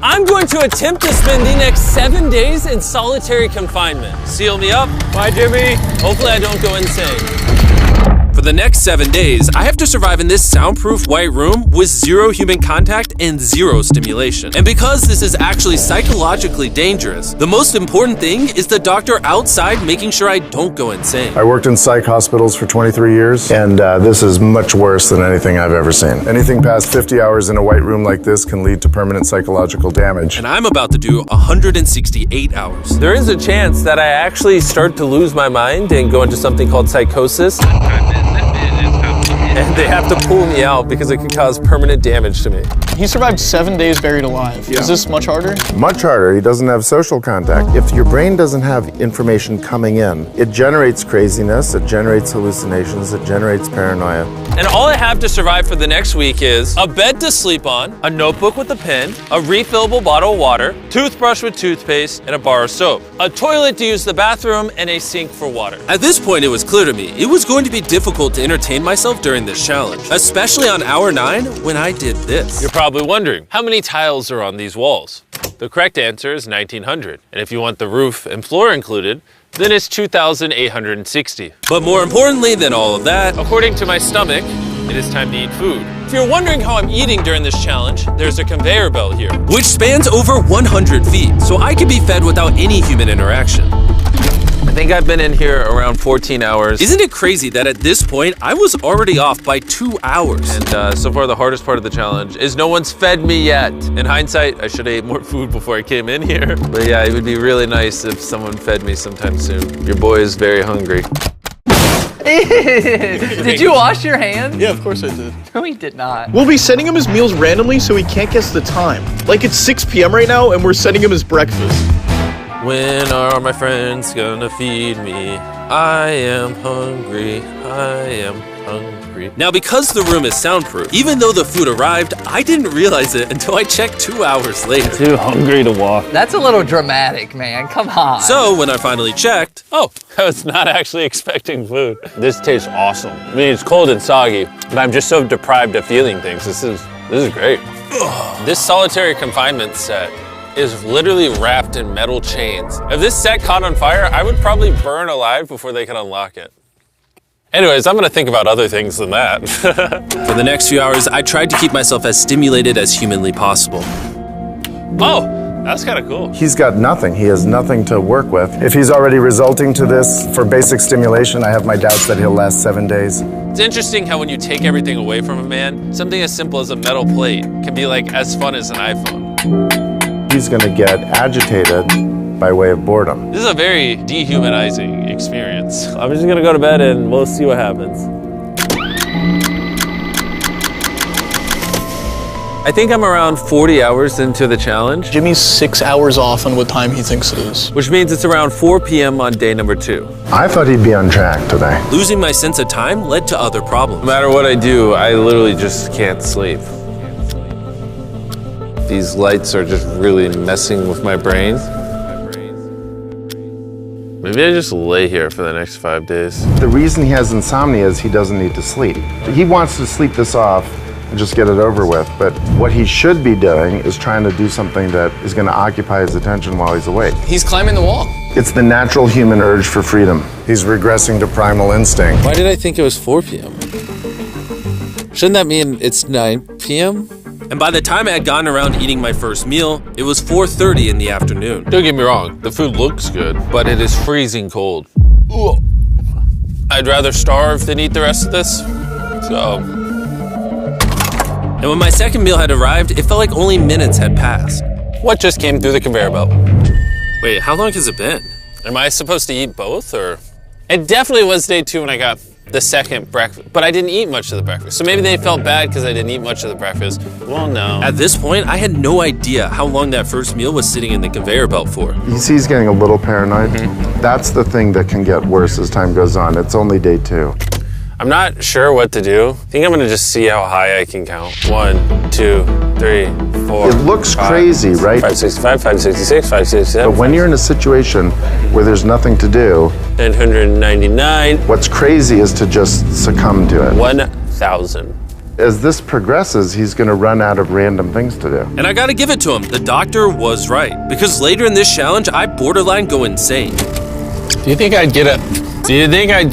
I'm going to attempt to spend the next 7 days in solitary confinement. Seal me up. Bye, Jimmy. Hopefully I don't go insane. For the next 7 days, I have to survive in this soundproof white room with 0 human contact and 0 stimulation. And because this is actually psychologically dangerous, the most important thing is the doctor outside making sure I don't go insane. I worked in psych hospitals for 23 years, and this is much worse than anything I've ever seen. Anything past 50 hours in a white room like this can lead to permanent psychological damage. And I'm about to do 168 hours. There is a chance that I actually start to lose my mind and go into something called psychosis. And they have to pull me out because it could cause permanent damage to me. He survived 7 days buried alive. Yeah. Is this much harder? Much harder. He doesn't have social contact. If your brain doesn't have information coming in, it generates craziness, it generates hallucinations, it generates paranoia. And all I have to survive for the next week is a bed to sleep on, a notebook with a pen, a refillable bottle of water, toothbrush with toothpaste, and a bar of soap, a toilet to use the bathroom, and a sink for water. At this point, it was clear to me it was going to be difficult to entertain myself during this challenge, especially on hour 9 when I did this. You're probably wondering, how many tiles are on these walls? The correct answer is 1,900. And if you want the roof and floor included, then it's 2,860. But more importantly than all of that, according to my stomach, it is time to eat food. If you're wondering how I'm eating during this challenge, there's a conveyor belt here, which spans over 100 feet, so I can be fed without any human interaction. I think I've been in here around 14 hours. Isn't it crazy that at this point, I was already off by 2 hours? And so far, the hardest part of the challenge is no one's fed me yet. In hindsight, I should have ate more food before I came in here. But yeah, it would be really nice if someone fed me sometime soon. Your boy is very hungry. Did you wash your hands? Yeah, of course I did. No, he did not. We'll be sending him his meals randomly so he can't guess the time. Like it's 6 p.m. right now and we're sending him his breakfast. When are my friends gonna feed me? I am hungry, I am hungry. Now, because the room is soundproof, even though the food arrived, I didn't realize it until I checked 2 hours later. Too hungry to walk. That's a little dramatic, man. Come on. So when I finally checked, oh, I was not actually expecting food. This tastes awesome. I mean, it's cold and soggy, but I'm just so deprived of feeling things. This is great. This solitary confinement set is literally wrapped in metal chains. If this set caught on fire, I would probably burn alive before they could unlock it. Anyways, I'm gonna think about other things than that. For the next few hours, I tried to keep myself as stimulated as humanly possible. Oh, that's kind of cool. He's got nothing. He has nothing to work with. If he's already resulting to this for basic stimulation, I have my doubts that he'll last 7 days. It's interesting how when you take everything away from a man, something as simple as a metal plate can be like as fun as an iPhone. He's going to get agitated by way of boredom. This is a very dehumanizing experience. I'm just gonna go to bed and we'll see what happens. I think I'm around 40 hours into the challenge, Jimmy's 6 hours off on what time he thinks it is. which means it's around 4 p.m. on day number 2. I thought he'd be on track today. Losing my sense of time led to other problems. No matter what I do, I literally just can't sleep. These lights are just really messing with my brain. Maybe I just lay here for the next 5 days. The reason he has insomnia is he doesn't need to sleep. He wants to sleep this off and just get it over with, but what he should be doing is trying to do something that is going to occupy his attention while he's awake. He's climbing the wall. It's the natural human urge for freedom. He's regressing to primal instinct. Why did I think it was 4 p.m.? Shouldn't that mean it's 9 p.m.? And by the time I had gotten around eating my first meal, it was 4:30 in the afternoon. Don't get me wrong, the food looks good, but it is freezing cold. Ugh. I'd rather starve than eat the rest of this, so. And when my second meal had arrived, it felt like only minutes had passed. What just came through the conveyor belt? Wait, how long has it been? Am I supposed to eat both, or? It definitely was day 2 when I got the second breakfast, but I didn't eat much of the breakfast. So maybe they felt bad because I didn't eat much of the breakfast. Well, no. At this point, I had no idea how long that first meal was sitting in the conveyor belt for. You see he's getting a little paranoid. That's the thing that can get worse as time goes on. It's only day 2. I'm not sure what to do. I think I'm gonna just see how high I can count. 1, 2, 3, 4. It looks crazy, right? 565, 566, 567. But when you're in a situation where there's nothing to do, 999. what's crazy is to just succumb to it. 1,000. As this progresses, he's going to run out of random things to do. And I gotta give it to him, the doctor was right. Because later in this challenge, I borderline go insane. Do you think I'd get a... Do you think I'd...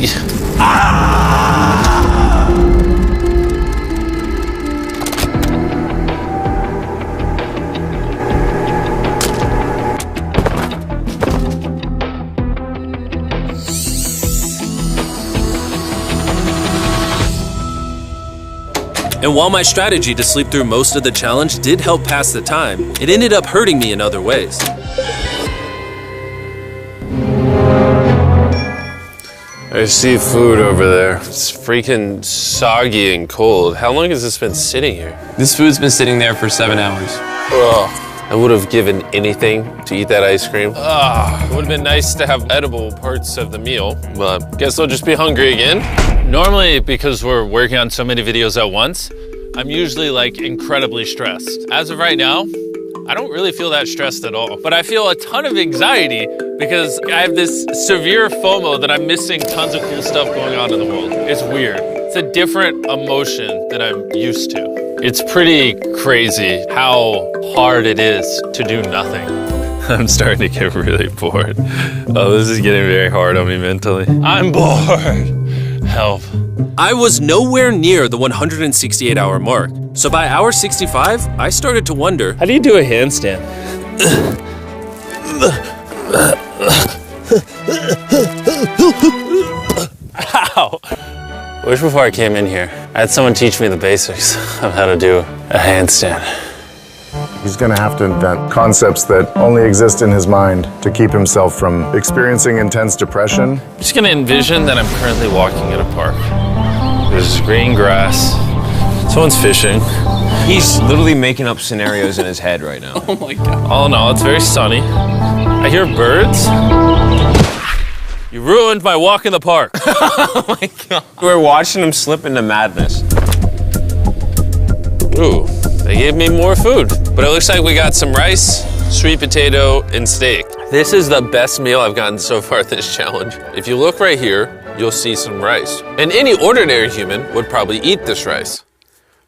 And while my strategy to sleep through most of the challenge did help pass the time, it ended up hurting me in other ways. I see food over there. It's freaking soggy and cold. How long has this been sitting here? This food's been sitting there for 7 hours. Ugh. I would have given anything to eat that ice cream. It would have been nice to have edible parts of the meal, but guess I'll just be hungry again. Normally, because we're working on so many videos at once, I'm usually like incredibly stressed. As of right now, I don't really feel that stressed at all, but I feel a ton of anxiety because I have this severe FOMO that I'm missing tons of cool stuff going on in the world. It's weird. It's a different emotion than I'm used to. It's pretty crazy how hard it is to do nothing. I'm starting to get really bored. Oh, this is getting very hard on me mentally. I'm bored. Help. I was nowhere near the 168-hour mark. So by hour 65, I started to wonder, How do you do a handstand? Ow! I wish before I came in here, I had someone teach me the basics of how to do a handstand. He's going to have to invent concepts that only exist in his mind to keep himself from experiencing intense depression. I'm just gonna envision that I'm currently walking in a park. There's green grass. Someone's fishing. He's literally making up scenarios in his head right now. Oh my God. All in all, it's very sunny. I hear birds. You ruined my walk in the park. Oh my God. We're watching him slip into madness. Ooh, they gave me more food. But it looks like we got some rice, sweet potato, and steak. This is the best meal I've gotten so far this challenge. If you look right here, you'll see some rice. And any ordinary human would probably eat this rice.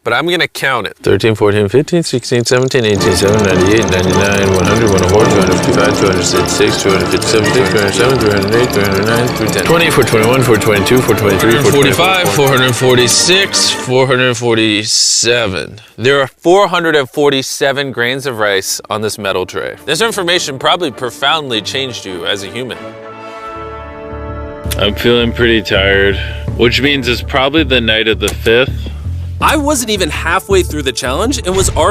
But I'm gonna count it. 13, 14, 15, 16, 17, 18, 17, 98, 99, 100, 104, 255, 266, 257, 307, 308, 309, 310. 20, 421, 422, 423, 445, 446, 447. There are 447 grains of rice on this metal tray. This information probably profoundly changed you as a human. I'm feeling pretty tired, which means it's probably the night of the 5th. I wasn't even halfway through the challenge and was already